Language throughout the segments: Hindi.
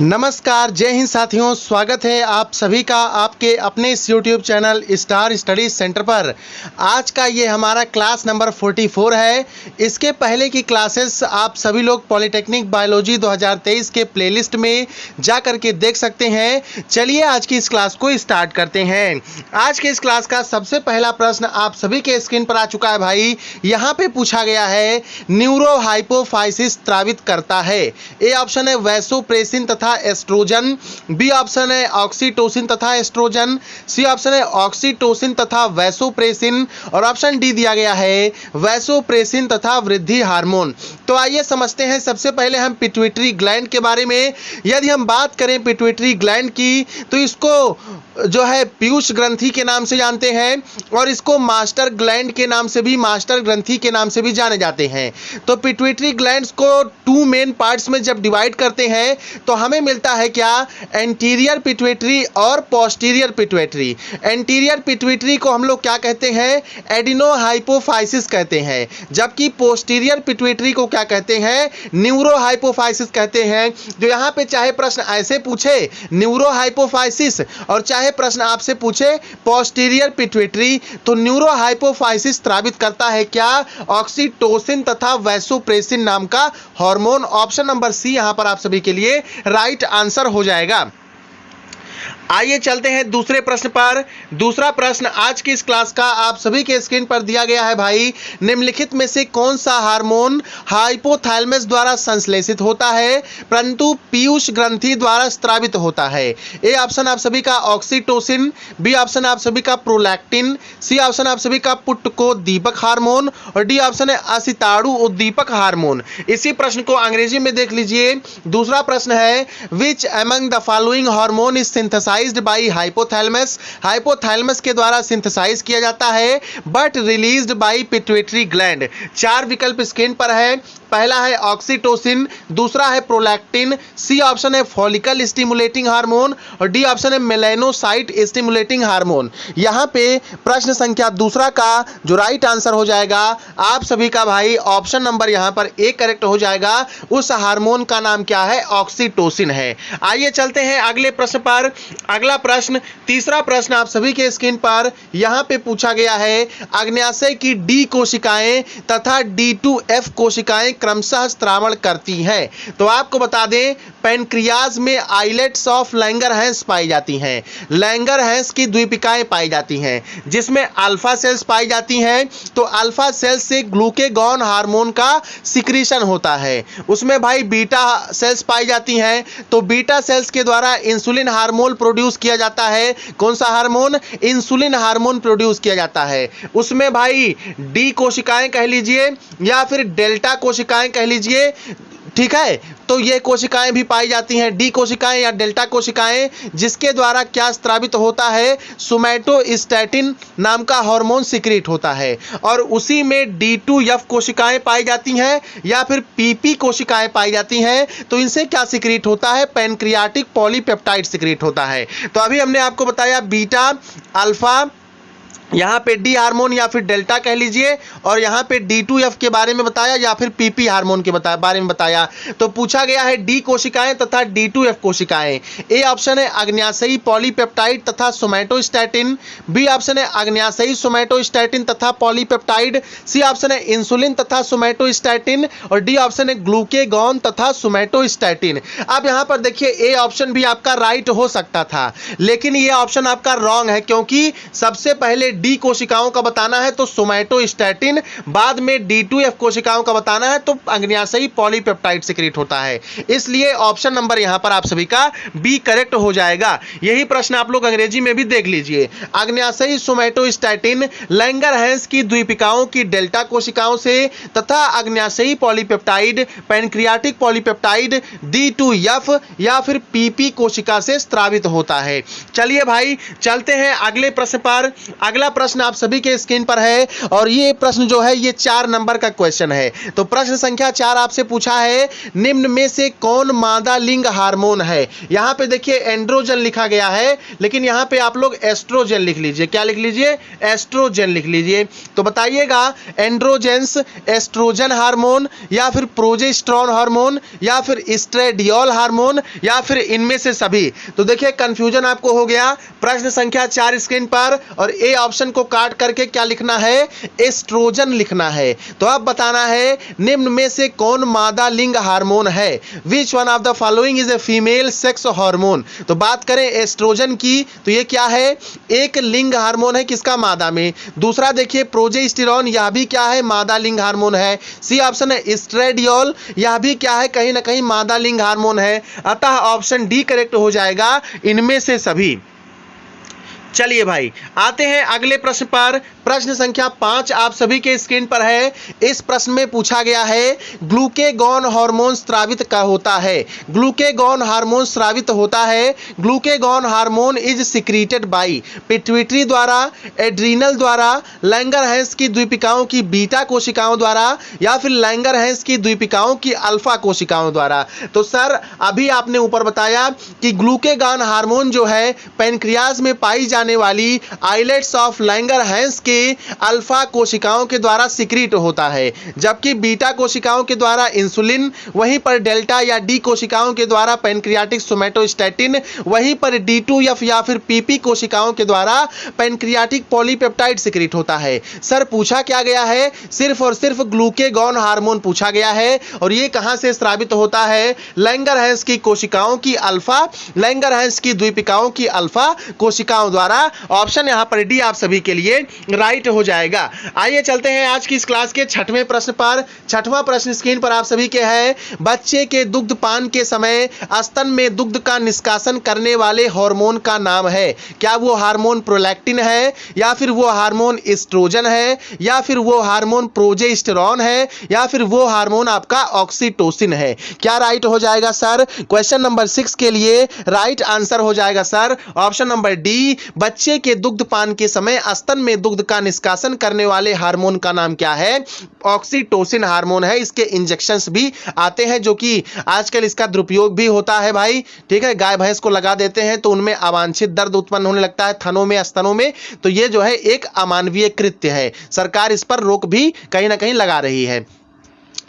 नमस्कार, जय हिंद साथियों। स्वागत है आप सभी का आपके अपने इस YouTube channel star studies centre पर। आज का ये हमारा क्लास नंबर 44 है। इसके पहले की क्लासेस आप सभी लोग पॉलिटेक्निक बायोलॉजी 2023 के प्लेलिस्ट में जा कर के देख सकते हैं। चलिए आज की इस क्लास को स्टार्ट करते हैं। आज के इस क्लास का सबसे पहला प्रश्न आप सभी के स्क्रीन पर आ चुका है भाई। यहाँ पे पूछा गया है न्यूरोहाइपोफाइसिस स्रावित करता है। ए ऑप्शन है वैसोप्रेसिन तथा एस्ट्रोजन, बी ऑप्शन है ऑक्सीटोसिन तथा एस्ट्रोजन, सी ऑप्शन है ऑक्सीटोसिन तथा वैसोप्रेसिन और ऑप्शन डी दिया गया है वैसोप्रेसिन तथा वृद्धि हार्मोन। तो आइए समझते हैं सबसे पहले हम पिट्यूटरी ग्लैंड के बारे में। यदि हम बात करें पिट्यूटरी ग्लैंड की तो इसको जो है पीयूष ग्रंथि के नाम से जानते हैं और इसको मास्टर ग्लैंड के नाम से भी, मास्टर ग्रंथि के नाम से भी जाने जाते हैं। तो पिट्यूटरी ग्लैंड्स को टू मेन पार्ट्स में जब डिवाइड करते हैं तो हमें मिलता है क्या, एंटीरियर पिट्यूटरी और पोस्टीरियर पिट्यूटरी। एंटीरियर पिट्यूटरी को हम लोग क्या कहते हैं, एडिनोहाइपोफाइसिस कहते हैं, जबकि पोस्टीरियर पिट्यूटरी को क्या कहते हैं, न्यूरोहाइपोफाइसिस कहते हैं। तो यहाँ पे चाहे प्रश्न ऐसे पूछे न्यूरोहाइपोफाइसिस और चाहे प्रश्न आपसे पूछे पोस्टीरियर पिट्यूटरी, तो न्यूरोहाइपोफाइसिस स्रावित करता है क्या, ऑक्सीटोसिन तथा वैसोप्रेसिन नाम का हार्मोन। ऑप्शन नंबर सी यहां पर आप सभी के लिए राइट आंसर हो जाएगा। आइए चलते हैं दूसरे प्रश्न पर। दूसरा प्रश्न आज की इस क्लास का आप सभी के स्क्रीन पर दिया गया है भाई। निम्नलिखित में से कौन सा हार्मोन हाइपोथैलेमस द्वारा संश्लेषित होता है परंतु पीयूष ग्रंथि द्वारा स्रावित होता है। ए ऑप्शन आप सभी का ऑक्सीटोसिन, बी ऑप्शन आप सभी का प्रोलैक्टिन, सी ऑप्शन आप सभी का पुट्टकोद्दीपक हार्मोन और डी ऑप्शन है असिताड़ु उद्दीपक हार्मोन। इसी प्रश्न को अंग्रेजी में देख लीजिए। दूसरा प्रश्न है which among the following hormone is synthesised by hypothalamus. Hypothalamus के द्वारा सिंथेसाइज किया जाता है but released by pituitary gland. चार विकल्प स्क्रीन पर है। पहला है ऑक्सीटोसिन, दूसरा है प्रोलैक्टिन, सी ऑप्शन है फॉलिकल स्टिमुलेटिंग हार्मोन और डी ऑप्शन है मेलानोसाइट स्टिमुलेटिंग हार्मोन। यहाँ पे प्रश्न संख्या दूसरा का जो राइट आंसर हो जाएगा आप सभी का भाई ऑप्शन नंबर यहाँ पर ए करेक्ट हो जाएगा। उस हार्मोन का नाम क्या है, ऑक्सीटोसिन है। आइए चलते हैं अगले प्रश्न पर। अगला प्रश्न, तीसरा प्रश्न आप सभी के स्क्रीन पर यहाँ पे पूछा गया है अग्न्याशय की डी कोशिकाएं तथा D2F कोशिकाएं क्रमशः स्त्रावण करती हैं। तो आपको बता दें पैनक्रियाज में आइलेट्स ऑफ लैंगरहैंस पाई जाती हैं। लैंगरहैंस की द्वीपिकाएं पाई जाती हैं जिसमें अल्फा सेल्स पाई जाती हैं। तो अल्फा सेल्स से ग्लूकेगॉन हार्मोन का सिक्रीशन होता है। उसमें भाई बीटा सेल्स पाई जाती हैं। तो बीटा सेल्स के द्वारा इंसुलिन हार्मोन प्रोड्यूस किया जाता है। कौन सा हार्मोन, इंसुलिन हार्मोन प्रोड्यूस किया जाता है। उसमें भाई डी कोशिकाएं कह लीजिए या फिर डेल्टा कोशिकाएं कह लीजिए, ठीक है। तो ये कोशिकाएं भी पाई जाती हैं, डी कोशिकाएं या डेल्टा कोशिकाएं, जिसके द्वारा क्या स्रावित होता है, सोमैटोस्टैटिन नाम का हार्मोन सिक्रीट होता है। और उसी में D2F कोशिकाएं पाई जाती हैं या फिर PP कोशिकाएं पाई जाती हैं। तो इनसे क्या सिक्रीट होता है, पैनक्रियाटिक पॉलीपेप्टाइड सिक्रीट होता है। तो अभी हमने आपको बताया बीटा, अल्फा, यहाँ पे डी हार्मोन या फिर डेल्टा कह लीजिए और यहाँ पे D2F के बारे में बताया या फिर PP हार्मोन के बारे में बताया। तो पूछा गया है डी कोशिकाएं तथा D2F कोशिकाएं। ए ऑप्शन है अग्न्याशयी पॉलीपेप्टाइड तथा सोमैटोस्टैटिन, बी ऑप्शन है अग्न्याशयी सोमैटोस्टैटिन तथा पॉलीपेप्टाइड, सी ऑप्शन है इंसुलिन तथा सोमैटोस्टैटिन और डी ऑप्शन है ग्लूकेगॉन तथा सोमैटोस्टैटिन। अब यहाँ पर देखिए ए ऑप्शन भी आपका राइट हो सकता था लेकिन ये ऑप्शन आपका रॉन्ग है क्योंकि सबसे पहले डी कोशिकाओं का बताना है तो सोमैटोस्टैटिन, बाद में D2F कोशिकाओं का बताना है तो अग्न्याशयी पॉलीपेप्टाइड सिक्रीट होता है। इसलिए ऑप्शन नंबर यहां पर आप सभी का बी करेक्ट हो जाएगा। यही प्रश्न आप लोग अंग्रेजी में भी देख लीजिए। अग्न्याशयी सोमैटोस्टैटिन लैंगरहैंस की द्वीपिकाओं की डेल्टा कोशिकाओं से तथा अग्न्याशयी पॉलीपेप्टाइड पैनक्रियाटिक पॉलीपेप्टाइड D2F या फिर PP कोशिका से स्रावित होता है। चलिए भाई चलते हैं अगले प्रश्न पर। अगला प्रश्न आप सभी के स्क्रीन पर है और ये प्रश्न जो है ये 4 नंबर का क्वेश्चन है। तो प्रश्न संख्या 4 आपसे पूछा है, निम्न में से कौन मादा लिंग हार्मोन है। यहां पे देखिए एंड्रोजन लिखा गया है, लेकिन यहां पे आप लोग एस्ट्रोजन लिख लीजिए। क्या लिख लीजिए? एस्ट्रोजन लिख लीजिए। तो बताइएगा एंड्रोजेंस, एस्ट्रोजन हार्मोन, या फिर प्रोजेस्टेरोन हार्मोन, या फिर एस्ट्रेडियोल हार्मोन, या फिर इनमें से सभी। तो देखिए कंफ्यूजन आपको हो गया। प्रश्न संख्या 4 स्क्रीन पर और ए ऑप्शन को काट करके क्या लिखना है? एस्ट्रोजन लिखना है। तो अब बताना है निम्न में से कौन मादा लिंग हार्मोन है। Which one of the following is a female sex hormone. तो बात करें एस्ट्रोजन की तो ये क्या है? एक लिंग हार्मोन है किसका? मादा में। दूसरा देखिए प्रोजेस्टेरोन, यह भी क्या है? मादा लिंग हार्मोन है। सी ऑप्शन है एस्ट्रेडियोल, यह भी क्या है? कहीं ना कहीं मादा लिंग हार्मोन है। अतः ऑप्शन डी करेक्ट हो जाएगा इनमें से सभी। चलिए भाई आते हैं अगले प्रश्न पर। प्रश्न संख्या 5 आप सभी के स्क्रीन पर है। इस प्रश्न में पूछा गया है ग्लूकेगॉन हार्मोन स्रावित का होता है। ग्लूकेगॉन हार्मोन स्रावित होता है। Glucagon hormone is secreted by pituitary द्वारा, एड्रीनल द्वारा, लैंगरहैंस की द्वीपिकाओं की बीटा कोशिकाओं द्वारा, या फिर लैंगरहैंस की द्वीपिकाओं की अल्फा कोशिकाओं द्वारा। तो सर अभी आपने ऊपर बताया कि ग्लूकेगॉन हार्मोन जो है पैनक्रियाज में पाई जाने वाली आइलेट्स ऑफ लैंगरहैंस के अल्फा कोशिकाओं के द्वारा सिक्रीट होता है, जबकि बीटा कोशिकाओं के द्वारा इंसुलिन, वहीं पर डेल्टा या डी कोशिकाओं के द्वारा पैनक्रियाटिक सोमैटोस्टैटिन, वहीं पर D2F या फिर PP कोशिकाओं के द्वारा पैनक्रियाटिक पॉलीपेप्टाइड सिक्रीट होता है। सर पूछा क्या गया है? सिर्फ और सिर्फ ग्लूकेगॉन हार्मोन पूछा गया है और ये कहां से स्रावित होता है? लैंगरहैंस की कोशिकाओं की अल्फा, लैंगरहैंस की द्वीपिकाओं की अल्फा कोशिकाओं द्वारा। ऑप्शन यहां पर डी आप सभी के लिए राइट हो जाएगा। आइए चलते हैं आज की इस क्लास के 6वें प्रश्न पर। 6वां प्रश्न स्क्रीन पर आप सभी के है, बच्चे के दुग्धपान के समय स्तन में दुग्ध का निष्कासन करने वाले हार्मोन का नाम है। क्या वो हार्मोन प्रोलैक्टिन है, या फिर वो हार्मोन एस्ट्रोजन है, या फिर वो हार्मोन प्रोजेस्टेरोन है, या फिर वो हार्मोन आपका ऑक्सीटोसिन है? क्या राइट हो जाएगा सर? क्वेश्चन नंबर 6 के लिए राइट आंसर हो जाएगा सर ऑप्शन नंबर डी। बच्चे के दुग्धपान के समय स्तन में दुग्ध का निष्कासन करने वाले हार्मोन का नाम क्या है? ऑक्सीटोसिन हार्मोन है। इसके इंजेक्शंस भी आते हैं जो कि आजकल इसका दुरुपयोग भी होता है भाई। ठीक है, गाय भैंस को लगा देते हैं तो उनमें अवांछित दर्द उत्पन्न होने लगता है थनों में, स्तनों में। तो ये जो है एक अमानवीय कृत्य है। सरकार इस पर रोक भी कहीं ना कहीं लगा रही है।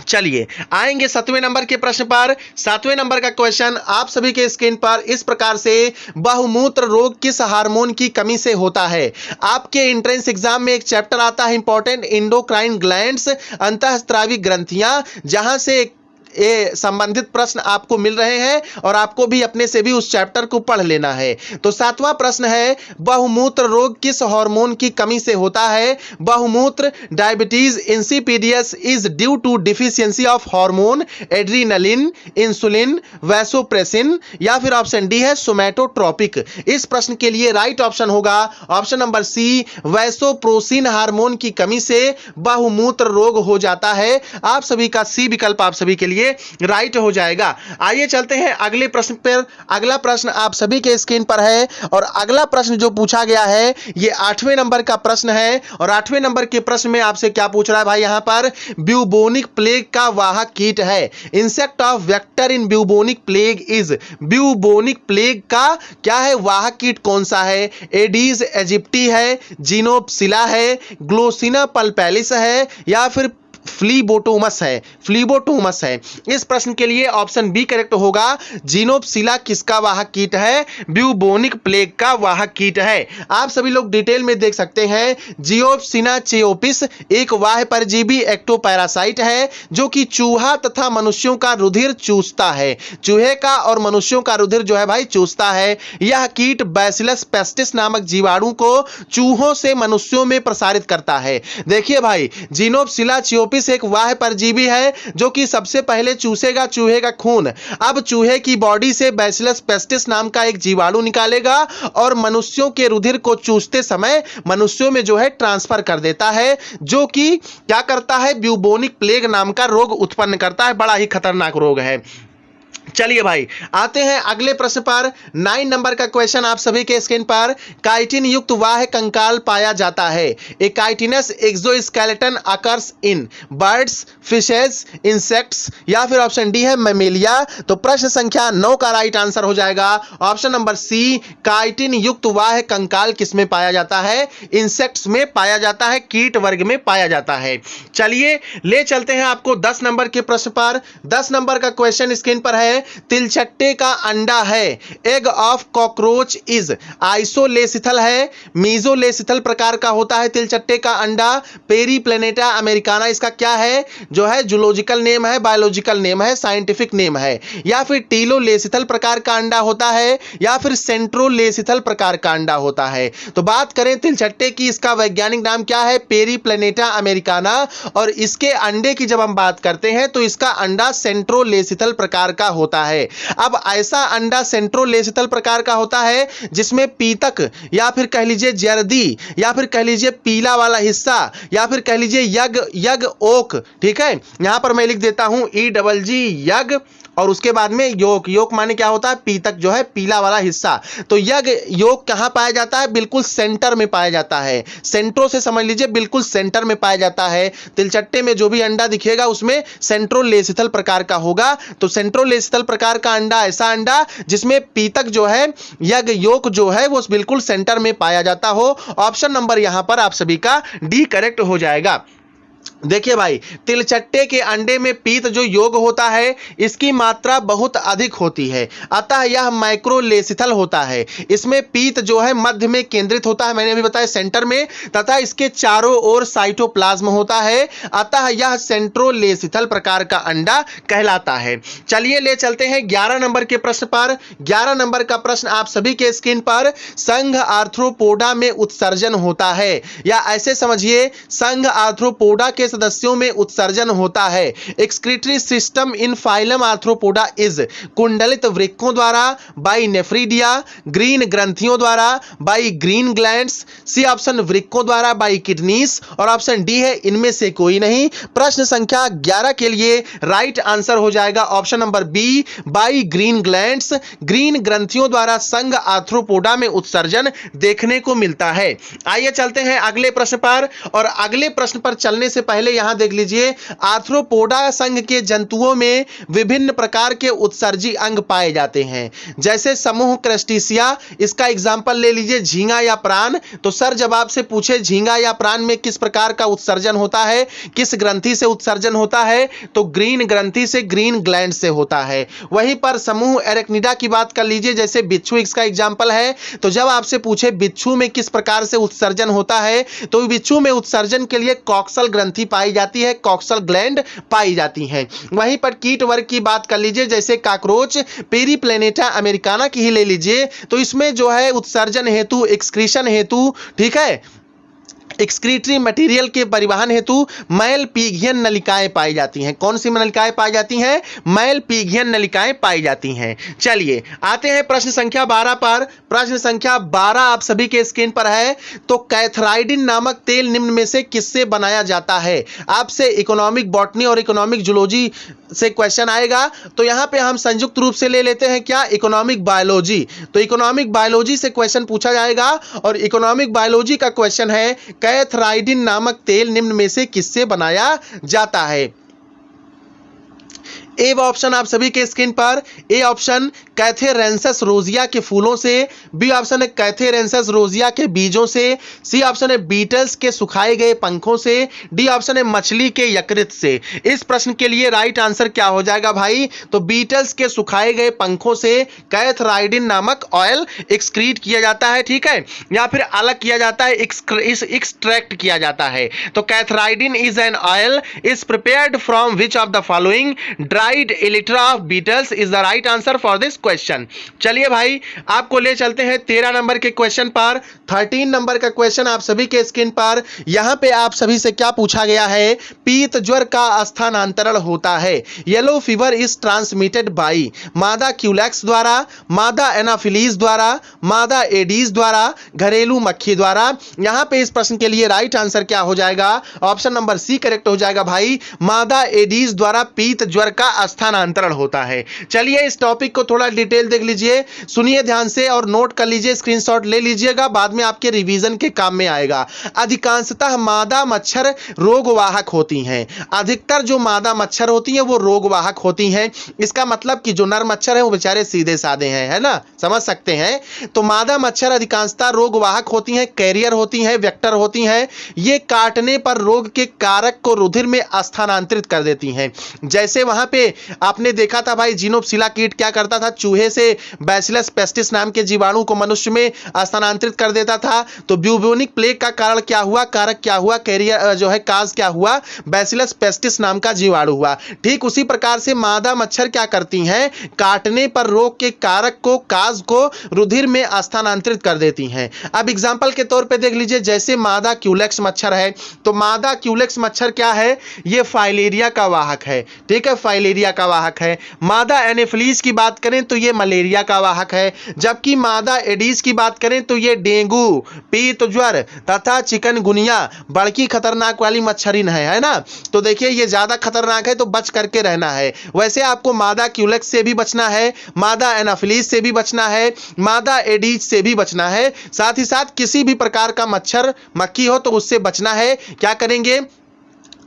चलिए आएंगे 7वें नंबर के प्रश्न पर। 7वें नंबर का क्वेश्चन आप सभी के स्क्रीन पर इस प्रकार से, बहुमूत्र रोग किस हार्मोन की कमी से होता है? आपके एंट्रेंस एग्जाम में एक चैप्टर आता है इंपॉर्टेंट, एंडोक्राइन ग्लैंड्स, अंतःस्रावी ग्रंथियां, जहां से ये संबंधित प्रश्न आपको मिल रहे हैं और आपको भी अपने से भी उस चैप्टर को पढ़ लेना है। तो 7वां प्रश्न है, बहुमूत्र रोग किस हार्मोन की कमी से होता है? बहुमूत्र diabetes insipidus is due to deficiency of hormone adrenaline, insulin, vasopressin, या फिर ऑप्शन डी है सोमैटोट्रोपिक। इस प्रश्न के लिए राइट ऑप्शन होगा ऑप्शन नंबर सी, वैसोप्रोसिन हार्मोन की कमी से बहुमूत्र रोग हो जाता है। आप सभी का सी विकल्प आप सभी के लिए राइट हो जाएगा। आइए चलते हैं अगले प्रश्न पर। अगला प्रश्न आप सभी के स्क्रीन पर है और अगला प्रश्न जो पूछा गया है ये 8वें नंबर का प्रश्न है। और 8वें नंबर के प्रश्न में आपसे क्या पूछ रहा है भाई? यहां पर ब्यूबोनिक प्लेग का वाहक कीट है। Insect of vector in bubonic plague is, bubonic plague का क्या है? वाहक कीट कौन सा है? एडीज एजिप्टी है, जीनोप्सिला है, ग्लोसिना पल्पैलिस है, या फिर फ्लीबोटोमस है? फ्लीबोटोमस है। इस प्रश्न के लिए ऑप्शन बी करेक्ट होगा। जीनोप्सिला किसका वाहक कीट है? ब्यूबोनिक प्लेग का वाहक कीट है। आप सभी लोग डिटेल में देख सकते हैं। जियोप्सिना चेओपिस एक वाह्य परजीवी एक्टोपैरासाइट है जो कि चूहा तथा मनुष्यों का रुधिर चूसता है। चूहे का और मनुष्यों का रुधिर जो है भाई चूसता है। यह कीट बैसिलस पेस्टिस नामक जीवाणु को चूहों से मनुष्यों में प्रसारित करता है। देखिए भाई, जीनोप्सिला चेओपिस एक वाह्य परजीवी है जो कि सबसे पहले चूसेगा चूहे का खून। अब चूहे की बॉडी से बैसिलस पेस्टिस नाम का एक जीवाणु निकालेगा और मनुष्यों के रुधिर को चूसते समय मनुष्यों में जो है ट्रांसफर कर देता है, जो कि क्या करता है? ब्यूबोनिक प्लेग नाम का रोग उत्पन्न करता है। बड़ा ही खतरनाक रोग है। चलिए भाई आते हैं अगले प्रश्न पर। 9 नंबर का क्वेश्चन आप सभी के स्क्रीन पर। काइटिन युक्त वाह कंकाल पाया जाता है। A chitinous exoskeleton occurs in birds, fishes, insects, या फिर ऑप्शन डी है मैमेलिया। तो प्रश्न संख्या 9 का राइट आंसर हो जाएगा ऑप्शन नंबर सी, काइटिन युक्त वाह कंकाल किसमें पाया जाता है? इंसेक्ट्स में पाया जाता है, कीट वर्ग में पाया जाता है। चलिए ले चलते हैं आपको 10 नंबर के प्रश्न पर। 10 नंबर का क्वेश्चन स्क्रीन पर है। तिलचट्टे का अंडा है। एग ऑफ कॉकरोच इज आइसोलेसिथल है, मीजोलेसिथल प्रकार का होता है तिलचट्टे का अंडा। पेरीप्लेनेटा अमेरिकाना इसका क्या है? जो है जूलॉजिकल नेम है, बायोलॉजिकल नेम है, साइंटिफिक नेम है। या फिर टीलोलेसिथल प्रकार का अंडा होता है, या फिर सेंट्रोलेसिथल प्रकार का अंडा होता है। तो बात करें तिलचट्टे की, इसका वैज्ञानिक नाम क्या है? Periplaneta Americana. और इसके अंडे की जब हम बात करते हैं तो इसका अंडा सेंट्रोलेसिथल प्रकार का होता है। अब ऐसा अंडा सेंट्रोलेसिथल प्रकार का होता है जिसमें पीतक या फिर कह लीजिए जर्दी या फिर कह लीजिए पीला वाला हिस्सा या फिर कह लीजिए यग ओक, ठीक है। यहां पर मैं लिख देता हूं EGG यग, और उसके बाद में योक। योक माने क्या होता है? पीतक जो है पीला वाला हिस्सा। तो यग योक कहां पाया जाता है? बिल्कुल सेंटर में पाया जाता है। सेंट्रो से समझ लीजिए बिल्कुल सेंटर में पाया जाता है। तिलचट्टे में जो भी अंडा दिखेगा उसमें सेंट्रोलेसिथल प्रकार का होगा। तो सेंट्रोलेसिथल प्रकार का अंडा ऐसा अंडा जिसमें पीतक जो है यग योक जो है वो बिल्कुल सेंटर में पाया जाता हो। ऑप्शन नंबर यहां पर आप सभी का डी करेक्ट हो जाएगा। देखिए भाई, तिलचट्टे के अंडे में पीत जो योग होता है इसकी मात्रा बहुत अधिक होती है, अतः यह माइक्रोलेसिथल होता है। इसमें पीत जो है मध्य में केंद्रित होता है, मैंने अभी बताया सेंटर में, तथा इसके चारों ओर साइटोप्लाज्म होता है, अतः यह सेंट्रोलेसिथल प्रकार का अंडा कहलाता है। चलिए ले चलते हैं 11 नंबर के प्रश्न पर। 11 नंबर का प्रश्न आप सभी के स्क्रीन पर। संघ आर्थ्रोपोडा में उत्सर्जन होता है, या ऐसे समझिए संघ आर्थ्रोपोडा के सदस्यों में उत्सर्जन होता है। Excretory system in phylum Arthropoda is कुंडलित वृक्कों द्वारा, बाई नेफ्रीडिया, ग्रीन ग्रंथियों द्वारा, by green glands, C option वृक्कों द्वारा, बाई किडनीज, और ऑप्शन डी है इनमें से कोई नहीं। प्रश्न संख्या 11 के लिए राइट आंसर हो जाएगा option number B, by green glands. Green ग्रंथियों द्वारा संघ आर्थ्रोपोडा में उत्सर्जन देखने को मिलता है। आइए चलते हैं अगले प्रश्न पर। और अगले प्रश्न पर चलने से पहले यहां देख लीजिए, आर्थ्रोपोडा संघ के जंतुओं में विभिन्न प्रकार के उत्सर्जी अंग पाए जाते हैं, जैसे समूह क्रस्टेशिया। इसका एग्जांपल ले लीजिए झींगा या प्राण। तो सर जब आपसे पूछे झींगा या प्राण में किस प्रकार का उत्सर्जन होता है, किस ग्रंथि से उत्सर्जन होता है, तो ग्रीन ग्रंथि से, ग्रीन ग्लैंड से होता है। वहीं पर समूह एरेक्निडा की बात कर लीजिए, जैसे बिच्छू इसका एग्जांपल है। तो जब आपसे पूछे बिच्छू में किस प्रकार से उत्सर्जन होता है, तो बिच्छू में उत्सर्जन के लिए कॉक्सल ग्रंथि पाई जाती है, कॉक्सल ग्लैंड पाई जाती है। वहीं पर कीट वर्ग की बात कर लीजिए, जैसे काकरोच, पेरीप्लेनेटा अमेरिकाना की ही ले लीजिए, तो इसमें जो है उत्सर्जन हेतु, एक्सक्रीशन हेतु, ठीक है, एक्सक्रीटरी मटेरियल के परिवहन हेतु मैल पीघियन नलिकाएं पाई जाती हैं। कौन सी नलिकाएं पाई जाती हैं? मैल पीघियन नलिकाएं पाई जाती हैं। चलिए आते हैं प्रश्न संख्या 12 पर। प्रश्न संख्या 12 आप सभी के स्क्रीन पर है। तो कैथराइडिन नामक तेल निम्न में से किससे बनाया जाता है? आपसे इकोनॉमिक बॉटनी और इकोनॉमिक जूलॉजी से क्वेश्चन आएगा, तो यहां पे हम संयुक्त रूप से ले लेते हैं क्या? Economic biology. तो इकोनॉमिक बायोलॉजी से क्वेश्चन पूछा जाएगा, और इकोनॉमिक बायोलॉजी का क्वेश्चन है कैथराइडिन नामक तेल निम्न में से किससे बनाया जाता है? ए ऑप्शन आप सभी के स्क्रीन पर। ए ऑप्शन कैथेरेंसस रोजिया के फूलों से, बी ऑप्शन है कैथेरेंसस रोजिया के बीजों से, सी ऑप्शन है बीटल्स के सुखाए गए पंखों से, डी ऑप्शन है मछली के यकृत से। इस प्रश्न के लिए राइट आंसर क्या हो जाएगा भाई? तो बीटल्स के सुखाए गए पंखों से कैथराइडिन नामक ऑयल एक्सक्रीट किया जाता है, ठीक है, या फिर अलग किया जाता है, एक्सट्रैक्ट किया जाता है। तो cantharidin is an oil is prepared from which of the following? Dried elytra of beetles is the right answer for this question. चलिए भाई आपको ले चलते हैं 13 नंबर के क्वेश्चन पर। 13 नंबर का क्वेश्चन आप सभी के स्क्रीन पर। यहां पे आप सभी से क्या पूछा गया है? पीत ज्वर का स्थानांतरण होता है। Yellow fever is transmitted by मादा क्यूलैक्स द्वारा, मादा एनाफिलीज द्वारा, मादा एडीज द्वारा, घरेलू मक्खी द्वारा। यहां पे इस प्रश्न के लिए राइट आंसर क्या हो जाएगा? ऑप्शन नंबर सी करेक्ट हो जाएगा भाई। मादा एडीज द्वारा पीत ज्वर का स्थानांतरण होता है। चलिए इस टॉपिक को थोड़ा डिटेल देख लीजिए, सुनिए ध्यान से और नोट कर लीजिए, स्क्रीनशॉट ले लीजिएगा, बाद में आपके रिवीजन के काम में आएगा। अधिकांशतः मादा मच्छर रोगवाहक होती हैं। अधिकतर जो मादा मच्छर होती हैं वो रोगवाहक होती हैं। इसका मतलब कि जो नर मच्छर है वो बेचारे सीधे साधे हैं, है ना, समझ सकते हैं। तो मादा मच्छर अधिकांशतः रोगवाहक होती हैं, कैरियर होती हैं, वेक्टर होती हैं। ये काटने पर रोग के कारक को रुधिर में स्थानांतरित कर देती हैं। जैसे वहां पे आपने देखा था भाई, जीनोप्सिला कीट क्या करता था, चूहे से बैसिलस पेस्टिस नाम के जीवाणु को मनुष्य में स्थानांतरित कर देता था। तो ब्यूबोनिक प्लेग का कारण क्या हुआ, कारक क्या हुआ, कैरियर जो है काज क्या हुआ, बैसिलस पेस्टिस नाम का जीवाणु हुआ। ठीक उसी प्रकार से मादा मच्छर क्या करती हैं, काटने पर रोग के कारक को, काज को रुधिर में स्थानांतरित कर देती हैं। अब एग्जांपल के तौर पे देख लीजिए, जैसे मादा क्यूलेक्स मच्छर है, तो मादा क्यूलेक्स मच्छर क्या है, ये फाइलेरिया का वाहक है। ठीक है, फाइलेरिया का वाहक है। मादा एनोफिलीज की बात करें तो ये मलेरिया का वाहक है। जबकि मादा एडीज की बात करें तो ये डेंगू, पीत ज्वर तथा चिकनगुनिया बड़की खतरनाक वाली मच्छरिन है ना। तो देखिए ये ज्यादा खतरनाक है, तो बच करके रहना है। वैसे आपको मादा क्यूलेक्स से भी बचना है, मादा एनाफिलीज से भी बचना है, मादा एडीज से भी बचना है। साथ ही साथ किसी भी प्रकार का मच्छर मक्खी हो तो उससे बचना है। क्या करेंगे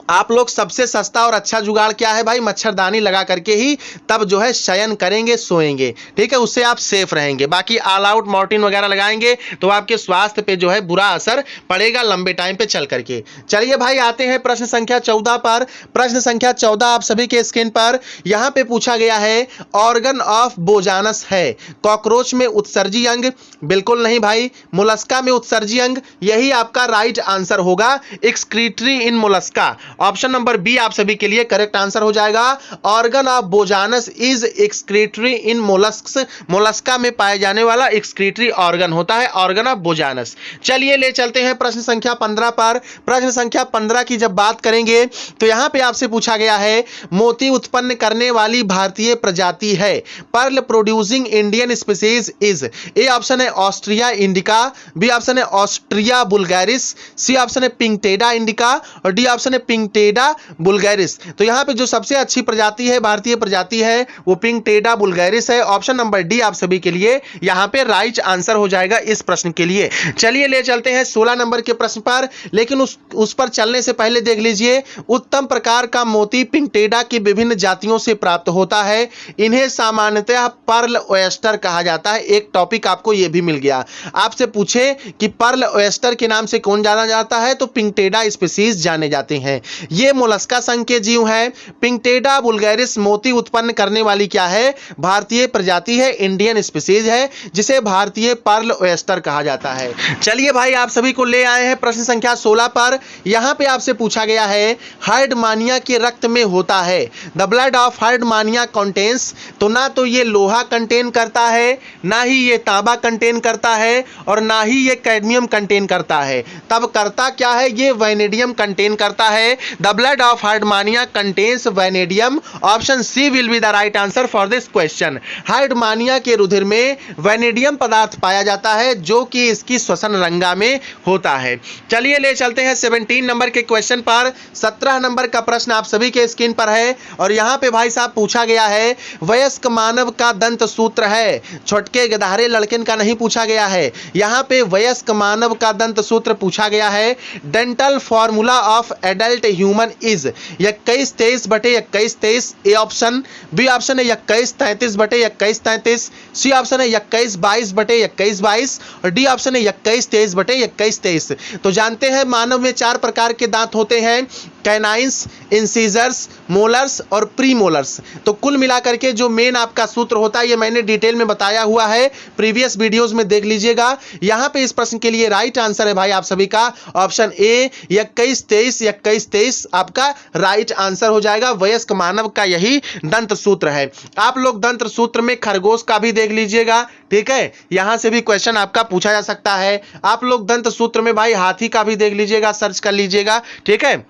आप लोग, सबसे सस्ता और अच्छा जुगाड़ क्या है भाई, मच्छरदानी लगा करके ही तब जो है शयन करेंगे, सोएंगे। ठीक है, उससे आप सेफ रहेंगे। बाकी ऑल आउट मॉर्टिन वगैरह लगाएंगे तो आपके स्वास्थ्य पे जो है बुरा असर पड़ेगा लंबे टाइम पे चल करके। चलिए भाई आते हैं प्रश्न संख्या 14 पर। प्रश्न संख्या 14 आप सभी के स्क्रीन पर यहां पे पूछा गया है, ऑर्गन ऑफ बोजानस है कॉकरोच में उत्सर्जी अंग? बिल्कुल नहीं भाई, मोलस्का में उत्सर्जी अंग, यही आपका राइट आंसर होगा, एक्सक्रीटरी इन मोलस्का। ऑप्शन नंबर बी आप सभी के लिए करेक्ट आंसर हो जाएगा। Organ of Bojanus is excretory in molluscs, Mollusca में पाए जाने वाला एक्सक्रीटरी ऑर्गन होता है ऑर्गन ऑफ बोजानस। चलिए ले चलते हैं प्रश्न संख्या 15 पर। प्रश्न संख्या 15 की जब बात करेंगे तो यहां पे आपसे पूछा गया है, मोती उत्पन्न करने वाली भारतीय प्रजाति है, pearl producing Indian species is. A option है ऑस्ट्रिया इंडिका, बी ऑप्शन है ऑस्ट्रिया बुल्गारिस, सी ऑप्शन है पिंकटेडा इंडिका और डी ऑप्शन है पिंकटेडा बुल्गारिस। तो यहां पे जो सबसे अच्छी प्रजाति है, भारतीय प्रजाति है, वो पिंकटेडा बुल्गारिस है। ऑप्शन नंबर डी आप सभी के लिए यहां पे राइट आंसर हो जाएगा इस प्रश्न के लिए। चलिए ले चलते हैं 16 नंबर के प्रश्न पर, लेकिन उस पर चलने से पहले देख लीजिए, उत्तम प्रकार का मोती पिंकटेडा की विभिन्न जातियों से प्राप्त होता है। इन्हें सामान्यतः पर्ल ओयस्टर कहा जाता है। एक टॉपिक आपको यह भी मिल गया, आपसे पूछे कि पर्ल ओयस्टर के नाम से कौन जाना जाता है, तो पिंकटेडा स्पीसीज जाने जाते हैं। ये मोलस्का संघ के जीव हैं। पिंकटेडा बुल्गारिस मोती उत्पन्न करने वाली क्या है, भारतीय प्रजाति है, इंडियन स्पीसीज है, जिसे भारतीय पर्ल ओयस्टर कहा जाता है। चलिए भाई आप सभी को ले आए हैं प्रश्न संख्या 16 पर। यहां पे आपसे पूछा गया है, हर्डमानिया के रक्त में होता है, the blood of Herdmania contains. तो ना तो ये लोहा कंटेन करता है, ना ही ये तांबा कंटेन करता है और ना ही ये कैडमियम कंटेन करता है। तब करता क्या है, ये वैनेडियम कंटेन करता है। The blood of Herdmania contains vanadium. Option C will be the right answer for this question. Herdmania के रुधिर में वैनेडियम पदार्थ पाया जाता है, जो कि इसकी श्वसन रंगा में होता है। चलिए ले चलते हैं 17 नंबर के क्वेश्चन पर। 17 नंबर का प्रश्न आप सभी के स्क्रीन पर है और यहां पे भाई साहब पूछा गया है, वयस्क मानव का दंत सूत्र है, छोटके गधारे लड़किन का नहीं पूछा गया है। यहां पे वयस्क मानव का दंत सूत्र पूछा गया है। Dental formula of adult human is 21-23-21-23 A option, B option है 21-33-21-33, सी ऑप्शन है 21-22-21-22 और डी ऑप्शन है 21-23-21-23। तो जानते हैं मानव में 4 प्रकार के दांत होते हैं, कैनाइंस, इंसीजर्स, मोलर्स और प्रीमोलर्स। तो कुल मिलाकर के जो मेन आपका सूत्र होता है, ये मैंने डिटेल में बताया हुआ है, प्रीवियस वीडियोस में देख लीजिएगा। यहां पे इस प्रश्न के लिए राइट आंसर है भाई आप सभी का ऑप्शन ए 21-23-21-23 आपका राइट आंसर हो जाएगा। वयस्क मानव का यही दंत सूत्र है। आप लोग दंत सूत्र में खरगोश का भी देख लीजिएगा, ठीक है, यहां से भी क्वेश्चन आपका पूछा जा सकता है। आप लोग दंत सूत्र में भाई हाथी का भी देख लीजिएगा, सर्च कर लीजिएगा, ठीक है।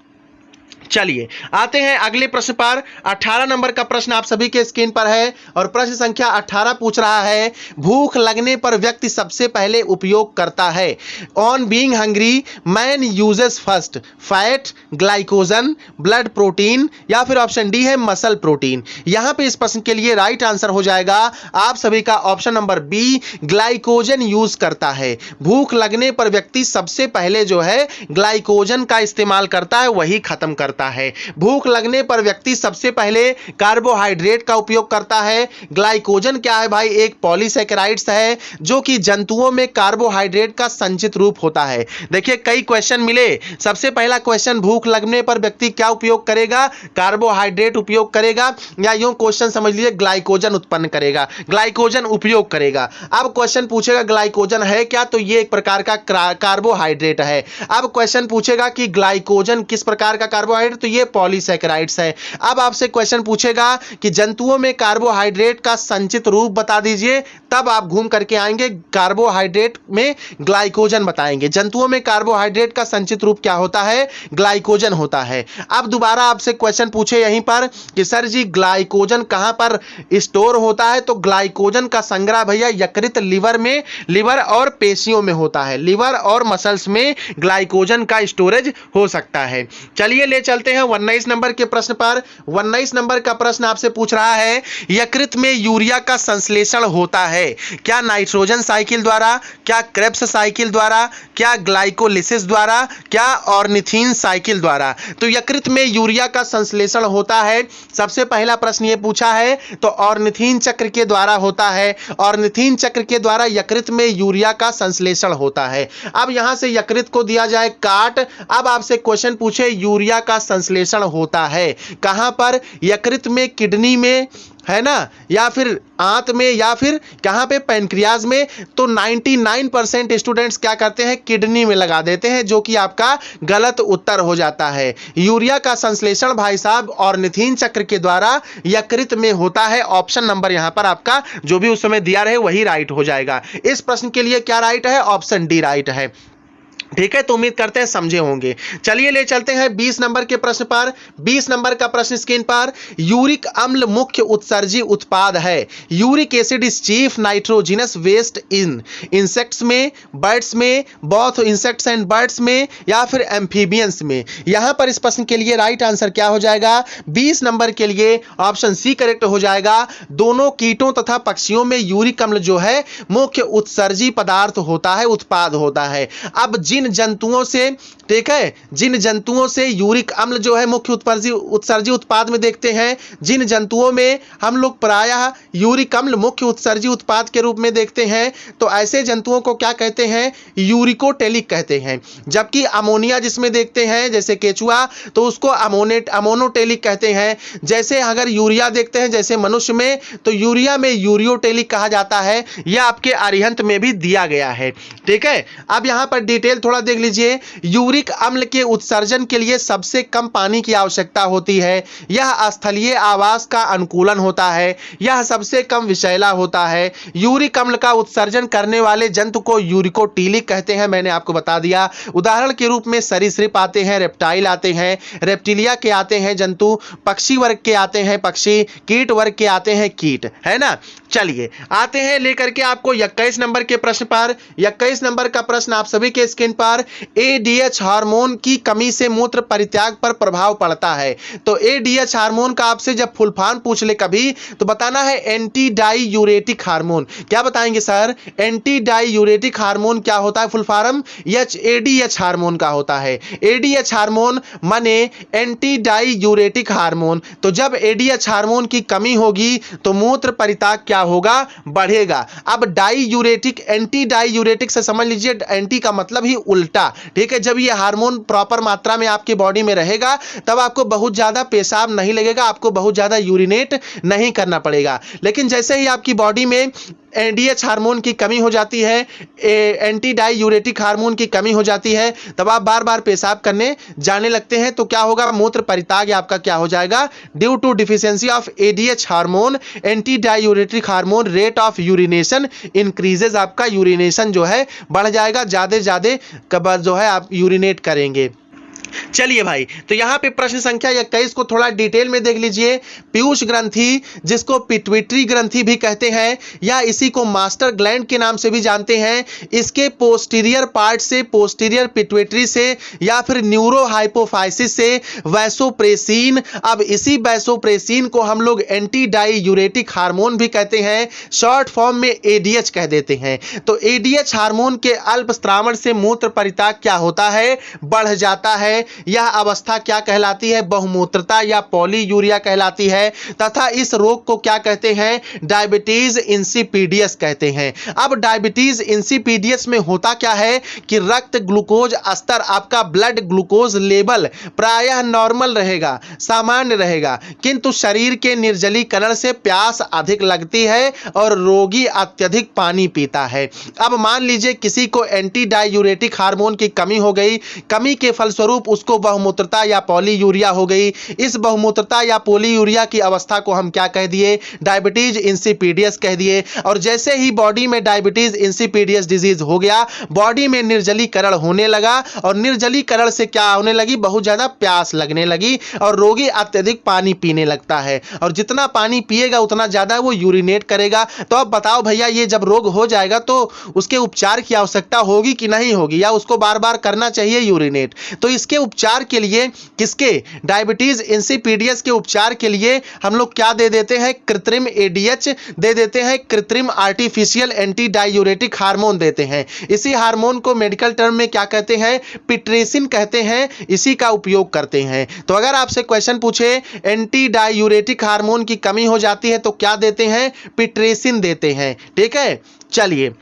चलिए आते हैं अगले प्रश्न पर। 18 नंबर का प्रश्न आप सभी के स्क्रीन पर है और प्रश्न संख्या 18 पूछ रहा है, भूख लगने पर व्यक्ति सबसे पहले उपयोग करता है। On being hungry man uses first fat, glycogen, blood protein या फिर ऑप्शन डी है मसल प्रोटीन। यहां पे इस प्रश्न के लिए राइट आंसर हो जाएगा आप सभी का option number B, glycogen use करता है। भूख लगने पर व्यक्ति सबसे पहले जो है ग्लाइकोजन का इस्तेमाल करता है, वही खत्म करता है। भूख लगने पर व्यक्ति सबसे पहले कार्बोहाइड्रेट का उपयोग करता है। ग्लाइकोजन क्या है भाई? एक पॉलीसैकेराइड्स है जो कि जंतुओं में कार्बोहाइड्रेट का संचित रूप होता है। देखिए कई क्वेश्चन मिले। सबसे पहला क्वेश्चन, भूख लगने पर व्यक्ति क्या उपयोग करेगा? कार्बोहाइड्रेट उपयोग करेगा, या यूं क्वेश्चन समझ लीजिए ग्लाइकोजन उत्पन्न करेगा, ग्लाइकोजन उपयोग करेगा। अब क्वेश्चन पूछेगा ग्लाइकोजन है क्या? तो ये एक प्रकार का कार्बोहाइड्रेट है। अब क्वेश्चन पूछेगा कि ग्लाइकोजन किस प्रकार का कार्बोहाइड्रेट? तो ये पॉलीसैकेराइड्स है। अब आपसे क्वेश्चन पूछेगा कि जंतुओं में कार्बोहाइड्रेट का संचित रूप बता दीजिए, तब आप घूम करके आएंगे कार्बोहाइड्रेट में ग्लाइकोजन बताएंगे। जंतुओं में कार्बोहाइड्रेट का संचित रूप क्या होता है? ग्लाइकोजन होता है। अब दोबारा आपसे क्वेश्चन पूछे यहीं पर कि सर जी ग्लाइकोजन कहां पर स्टोर होता है? तो ग्लाइकोजन का संग्रह भैया यकृत, लिवर में, लिवर और पेशियों में होता है। लिवर और मसल्स में ग्लाइकोजन का स्टोरेज हो सकता है। चलिए ले चलते हैं 19 नंबर के प्रश्न पर। 19 नंबर का प्रश्न आपसे पूछ रहा है, यकृत में यूरिया का संश्लेषण होता है क्या नाइट्रोजन साइकिल द्वारा, क्या क्रेब्स साइकिल द्वारा, क्या ग्लाइकोलिसिस द्वारा, क्या ऑर्निथीन साइकिल द्वारा? तो यकृत में यूरिया का संश्लेषण होता है, सबसे पहला प्रश्न ये पूछा है, तो ऑर्निथीन चक्र के द्वारा होता है। ऑर्निथीन चक्र के द्वारा यकृत में यूरिया का संश्लेषण होता है। अब यहां से यकृत को दिया जाए काट। अब आपसे क्वेश्चन पूछे यूरिया का संश्लेषण होता है कहां पर? यकृत में, किडनी में, है ना, या फिर आंत में, या फिर कहां पे? पैनक्रियाज में। तो 99% स्टूडेंट्स क्या करते हैं? किडनी में लगा देते हैं, जो कि आपका गलत उत्तर हो जाता है। यूरिया का संश्लेषण भाई साहब ऑर्निथीन चक्र के द्वारा यकृत में होता है। ऑप्शन नंबर यहां पर आपका जो भी उस समय दिया रहे वही राइट हो जाएगा। इस प्रश्न के लिए क्या राइट है? ऑप्शन डी राइट है। ठीक है, तो उम्मीद करते हैं समझे होंगे। चलिए ले चलते हैं 20 नंबर के प्रश्न पर। 20 नंबर का प्रश्न स्क्रीन पर, यूरिक अम्ल मुख्य उत्सर्जी उत्पाद है। Uric acid is chief nitrogenous waste in insects में, बर्ड्स में, बोथ इंसेक्ट्स एंड बर्ड्स में, या फिर एम्फीबियंस में। यहां पर इस प्रश्न के लिए राइट आंसर क्या हो जाएगा? 20 नंबर के लिए ऑप्शन सी करेक्ट हो जाएगा। दोनों कीटों तथा पक्षियों में यूरिक अम्ल जो है मुख्य उत्सर्जी पदार्थ होता है, उत्पाद होता है। अब जिन जंतुओं से, ठीक है, जिन जंतुओं से यूरिक अम्ल जो है मुख्य उत्सर्जी उत्पाद में देखते हैं, जिन जंतुओं में हम लोग प्रायः यूरिक अम्ल मुख्य उत्सर्जी उत्पाद के रूप में देखते हैं, तो ऐसे जंतुओं को क्या कहते हैं? यूरिकोटेलिक कहते हैं। जबकि अमोनिया जिसमें देखते हैं जैसे केचुआ, तो उसको अमोनोटेलिक कहते हैं। जैसे अगर यूरिया देखते हैं जैसे मनुष्य में, तो यूरिया में यूरियोटेलिक कहा जाता है। यह आपके अरिहंत में भी दिया गया है। ठीक है, अब यहां पर डिटेल थोड़ा देख लीजिए। यूरिक अम्ल के उत्सर्जन के लिए सबसे कम पानी की आवश्यकता होती है। यह स्थलीय आवास का अनुकूलन होता है। यह सबसे कम विषैला होता है। यूरिक अम्ल का उत्सर्जन करने वाले जंतु को यूरिकोटीलिक कहते हैं, मैंने आपको बता दिया। उदाहरण के रूप में सरीसृप आते हैं, रेप्टाइल आते हैं, रेप्टिलिया के आते हैं जंतु, पक्षी वर्ग के आते हैं पक्षी, कीट वर्ग के आते हैं कीट, है ना। चलिए आते हैं लेकर के आपको 21 नंबर के प्रश्न पर। 21 नंबर का प्रश्न आप सभी के स्क्रीन पर, एडीएच हार्मोन की कमी से मूत्र परित्याग पर प्रभाव पड़ता है। तो एडीएच हार्मोन का आपसे जब फुल फॉर्म पूछ ले कभी, तो बताना है एंटी डाई यूरेटिक हार्मोन। क्या बताएंगे सर? एंटी डाई यूरेटिक हार्मोन क्या होता है? फुल फॉर्म एडीएच हार्मोन का होता है। एडीएच हार्मोन माने एंटी डाई यूरेटिक हार्मोन। तो जब एडीएच हार्मोन की कमी होगी तो मूत्र परित्याग क्या होगा? बढ़ेगा। अब डाई यूरेटिक, एंटी डाई यूरेटिक से समझ लीजिए एंटी का मतलब ही उल्टा। ठीक है, जब ये हार्मोन प्रॉपर मात्रा में आपके बॉडी में रहेगा तब आपको बहुत ज्यादा पेशाब नहीं लगेगा, आपको बहुत ज्यादा यूरिनेट नहीं करना पड़ेगा। लेकिन जैसे ही आपकी बॉडी में एडीएच हार्मोन की कमी हो जाती है, एंटी डाई यूरेटिक हार्मोन की कमी हो जाती है, तब आप बार बार पेशाब करने जाने लगते हैं। तो क्या होगा? मूत्र परित्याग आपका क्या हो जाएगा? Due to deficiency of ADH hormone, antidiuretic hormone, rate of urination increases. आपका यूरिनेशन जो है बढ़ जाएगा, ज्यादा जो है आप यूरिनेट करेंगे। चलिए भाई, तो यहाँ पे प्रश्न संख्या 21 को थोड़ा डिटेल में देख लीजिए। पीयूष ग्रंथि, जिसको पिट्यूटरी ग्रंथि भी कहते हैं या इसी को मास्टर ग्लैंड के नाम से भी जानते हैं, इसके पोस्टीरियर पार्ट से, पोस्टीरियर पिट्यूटरी से या फिर न्यूरो हाइपोफाइसिस से वैसोप्रेसिन, अब इसी वैसोप्रेसिन को हम लोग एंटी डाईयूरेटिक हार्मोन भी कहते हैं, शॉर्ट फॉर्म में एडीएच कह देते हैं। तो एडीएच हार्मोन के अल्प स्त्रावण से मूत्र परित्याग क्या होता है, बढ़ जाता है। यह अवस्था क्या कहलाती है, बहुमूत्रता या पॉलीयूरिया कहलाती है, तथा इस रोग को क्या कहते हैं, डायबिटीज इंसिपिडियस कहते हैं। अब डायबिटीज इंसिपिडियस में होता क्या है कि रक्त ग्लूकोज स्तर, आपका ब्लड ग्लूकोज लेवल प्रायः नॉर्मल रहेगा, सामान्य रहेगा, किंतु शरीर के निर्जलीकरण से प्यास अधिक लगती है और रोगी अत्यधिक पानी पीता है। अब मान लीजिए किसी को एंटी डायूरेटिक हार्मोन की कमी हो गई, कमी के फलस्वरूप उसको बहुमूत्रता या पॉलीयूरिया हो गई। इस बहुमूत्रता या पॉलीयूरिया की अवस्था को हम क्या कह दिए, डायबिटीज इंसिपिडियस कह दिए। और जैसे ही बॉडी में डायबिटीज इंसिपिडियस डिजीज हो गया, बॉडी में निर्जलीकरण होने लगा और निर्जलीकरण से क्या होने लगी, बहुत ज्यादा प्यास लगने लगी और रोगी अत्यधिक पानी पीने लगता है, और जितना पानी पिएगा उतना ज्यादा वो यूरिनेट करेगा। तो अब बताओ भैया, ये जब रोग हो जाएगा तो उसके उपचार की आवश्यकता होगी कि नहीं होगी, या उसको बार बार करना चाहिए यूरिनेट? तो इसके उपचार के लिए, किसके, डायबिटीज इंसिपिडियस के उपचार के लिए हम लोग क्या दे देते हैं, कृत्रिम एडीएच दे देते हैं, कृत्रिम आर्टिफिशियल एंटी डायूरेटिक हार्मोन देते हैं। इसी हार्मोन को मेडिकल टर्म में क्या कहते हैं, पिट्रेसिन कहते हैं, इसी का उपयोग करते हैं। तो अगर आपसे क्वेश्चन पूछे एंटी डायूरेटिक हार्मोन की कमी हो जाती है तो क्या देते हैं, पिट्रेसिन देते हैं। ठीक है, चलिए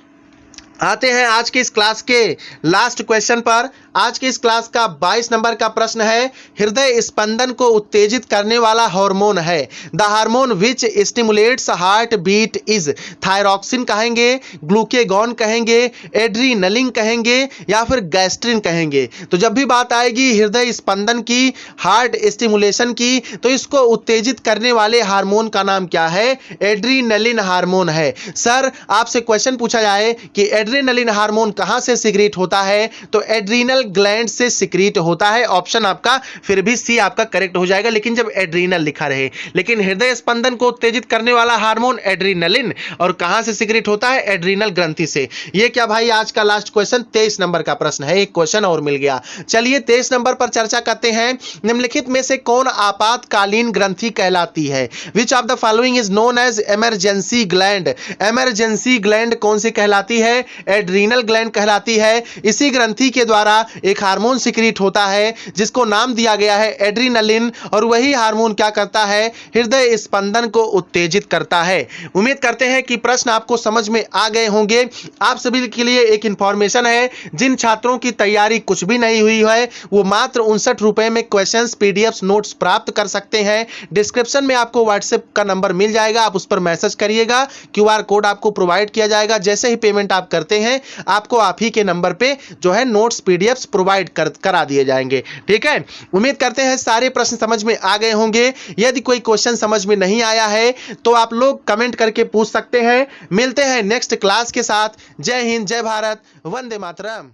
आते हैं आज के इस क्लास के लास्ट क्वेश्चन पर। आज के इस क्लास का 22 नंबर का प्रश्न है, हृदय स्पंदन को उत्तेजित करने वाला हार्मोन है, the hormone which stimulates heart beat is, thyroxine कहेंगे, ग्लूकेगॉन कहेंगे, एड्रीनलिन कहेंगे या फिर गैस्ट्रिन कहेंगे। तो जब भी बात आएगी हृदय स्पंदन की, हार्ट स्टिमुलेशन की, तो इसको उत्तेजित करने वाले हार्मोन का नाम क्या है, एड्रीनलिन हार्मोन है। सर आपसे क्वेश्चन पूछा जाए कि एड्रेनलिन हार्मोन कहां से सिक्रीट होता है, तो एड्रीनल ग्लैंड से सिक्रीट होता है। ऑप्शन आपका फिर भी सी आपका करेक्ट हो जाएगा, लेकिन जब एड्रीनल लिखा रहे। लेकिन हृदय स्पंदन को उत्तेजित करने वाला हार्मोन एड्रीनलिन, और कहां से सिक्रीट होता है, एड्रीनल ग्रंथि से। ये क्या भाई आज का लास्ट क्वेश्चन 23 नंबर का प्रश्न है, एक क्वेश्चन और मिल गया। चलिए 23 नंबर पर चर्चा करते हैं। निम्नलिखित में से कौन आपातकालीन ग्रंथि कहलाती है, which of the following is known as emergency gland. Emergency gland कौन सी कहलाती है, एड्रीनल ग्लैंड कहलाती है। इसी ग्रंथि के द्वारा एक हार्मोन सिक्रीट होता है जिसको नाम दिया गया है एड्रीनलिन, और वही हार्मोन क्या करता है, हृदय स्पंदन को उत्तेजित करता है। उम्मीद करते हैं कि प्रश्न आपको समझ में आ गए होंगे। आप सभी के लिए एक इंफॉर्मेशन है, जिन छात्रों की तैयारी कुछ भी नहीं हुई है वो मात्र 59 रुपए में क्वेश्चंस, पीडीएफ नोट्स प्राप्त कर सकते हैं। डिस्क्रिप्शन में आपको व्हाट्सएप का नंबर मिल जाएगा, आप उस पर मैसेज करिएगा, क्यूआर कोड आपको प्रोवाइड किया जाएगा। जैसे ही पेमेंट आप करते हैं आपको आप ही के नंबर पे जो है नोट्स पीडीएफ प्रोवाइड करा दिए जाएंगे। ठीक है, उम्मीद करते हैं सारे प्रश्न समझ में आ गए होंगे। यदि कोई क्वेश्चन समझ में नहीं आया है तो आप लोग कमेंट करके पूछ सकते हैं। मिलते हैं नेक्स्ट क्लास के साथ। जय हिंद, जय भारत, वंदे मातरम।